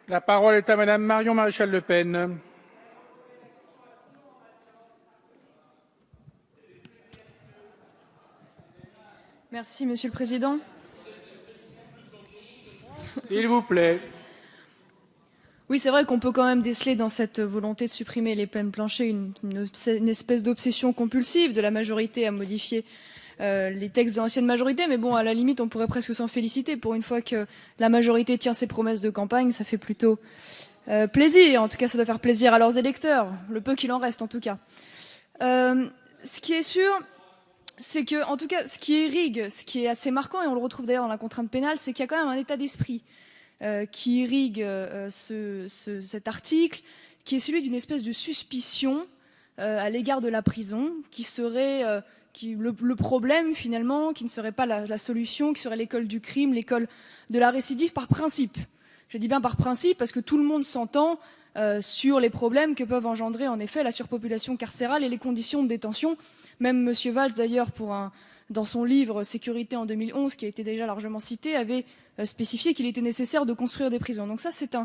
La parole est à Madame Marion Maréchal Le Pen. Merci, Monsieur le Président. S'il vous plaît. Oui, c'est vrai qu'on peut quand même déceler dans cette volonté de supprimer les peines planchers une espèce d'obsession compulsive de la majorité à modifier les textes de l'ancienne majorité. Mais bon, à la limite, on pourrait presque s'en féliciter. Pour une fois que la majorité tient ses promesses de campagne, ça fait plutôt plaisir. En tout cas, ça doit faire plaisir à leurs électeurs, le peu qu'il en reste en tout cas. Ce qui est sûr, c'est que, en tout cas, ce qui irrigue, ce qui est assez marquant, et on le retrouve d'ailleurs dans la contrainte pénale, c'est qu'il y a quand même un état d'esprit qui irrigue cet article, qui est celui d'une espèce de suspicion à l'égard de la prison, qui serait le problème finalement, qui ne serait pas la solution, qui serait l'école du crime, l'école de la récidive par principe. Je dis bien par principe parce que tout le monde s'entend sur les problèmes que peuvent engendrer en effet la surpopulation carcérale et les conditions de détention. Même M. Valls d'ailleurs dans son livre Sécurité en 2011, qui a été déjà largement cité, avait spécifié qu'il était nécessaire de construire des prisons. Donc ça, c'est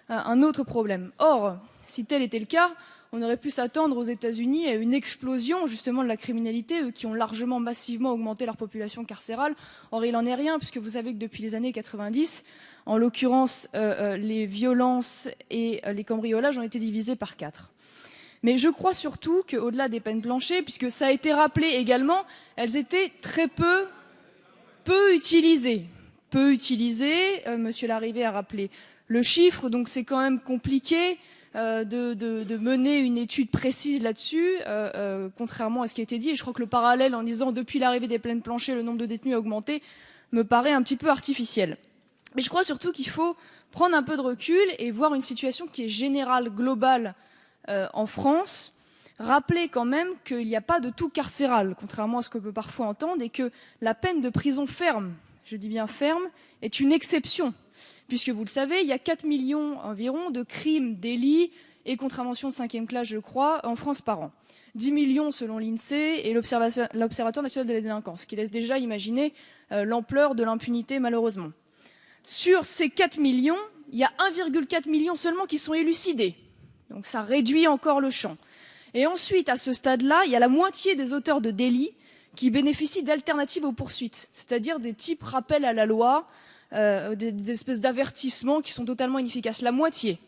un autre problème. Or, si tel était le cas, on aurait pu s'attendre aux États-Unis à une explosion justement de la criminalité, eux qui ont largement, massivement augmenté leur population carcérale. Or, il n'en est rien, puisque vous savez que depuis les années 90, en l'occurrence, les violences et les cambriolages ont été divisés par 4. Mais je crois surtout qu'au-delà des peines planchées, puisque ça a été rappelé également, elles étaient très peu utilisées. Peu utilisées, Monsieur Larrivé a rappelé le chiffre, donc c'est quand même compliqué de mener une étude précise là-dessus, contrairement à ce qui a été dit. Et je crois que le parallèle en disant depuis l'arrivée des peines planchées, le nombre de détenus a augmenté, me paraît un petit peu artificiel. Mais je crois surtout qu'il faut prendre un peu de recul et voir une situation qui est générale, globale, en France, rappeler quand même qu'il n'y a pas de tout carcéral, contrairement à ce qu'on peut parfois entendre, et que la peine de prison ferme, je dis bien ferme, est une exception, puisque vous le savez, il y a 4 millions environ de crimes, délits et contraventions de 5e classe, je crois, en France par an. 10 millions selon l'INSEE et l'Observatoire national de la délinquance, qui laisse déjà imaginer l'ampleur de l'impunité malheureusement. Sur ces 4 millions, il y a 1,4 million seulement qui sont élucidés. Donc ça réduit encore le champ. Et ensuite, à ce stade-là, il y a la moitié des auteurs de délits qui bénéficient d'alternatives aux poursuites, c'est-à-dire des types rappels à la loi, des espèces d'avertissements qui sont totalement inefficaces. La moitié.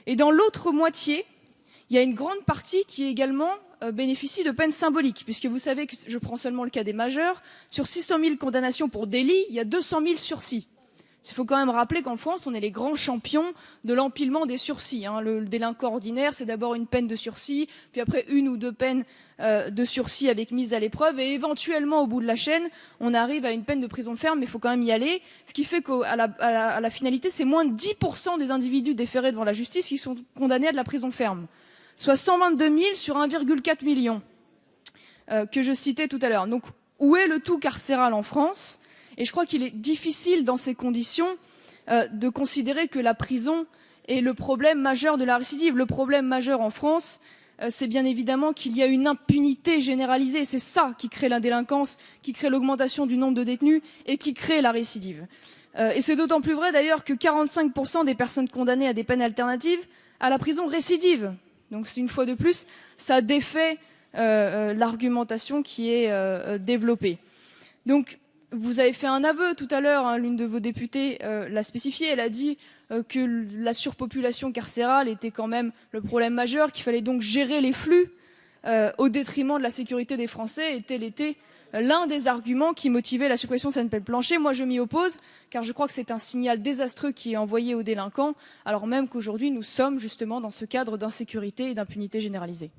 Et dans l'autre moitié, il y a une grande partie qui également bénéficie de peines symboliques, puisque vous savez que je prends seulement le cas des majeurs, sur 600 000 condamnations pour délits, il y a 200 000 sursis. Il faut quand même rappeler qu'en France, on est les grands champions de l'empilement des sursis. Le délinquant ordinaire, c'est d'abord une peine de sursis, puis après 1 ou 2 peines de sursis avec mise à l'épreuve, et éventuellement, au bout de la chaîne, on arrive à une peine de prison ferme, mais il faut quand même y aller. Ce qui fait qu'à la finalité, c'est moins de 10% des individus déférés devant la justice qui sont condamnés à de la prison ferme, soit 122 000 sur 1,4 million que je citais tout à l'heure. Donc, où est le tout carcéral en France ? Et je crois qu'il est difficile, dans ces conditions, de considérer que la prison est le problème majeur de la récidive. Le problème majeur en France, c'est bien évidemment qu'il y a une impunité généralisée. C'est ça qui crée la délinquance, qui crée l'augmentation du nombre de détenus et qui crée la récidive. Et c'est d'autant plus vrai d'ailleurs que 45% des personnes condamnées à des peines alternatives à la prison récidivent. Donc une fois de plus, ça défait l'argumentation qui est développée. Donc, vous avez fait un aveu tout à l'heure, l'une de vos députées l'a spécifié, elle a dit que la surpopulation carcérale était quand même le problème majeur, qu'il fallait donc gérer les flux au détriment de la sécurité des Français, et tel était l'un des arguments qui motivait la suppression de cette peine planchée. Moi, je m'y oppose, car je crois que c'est un signal désastreux qui est envoyé aux délinquants, alors même qu'aujourd'hui, nous sommes justement dans ce cadre d'insécurité et d'impunité généralisée.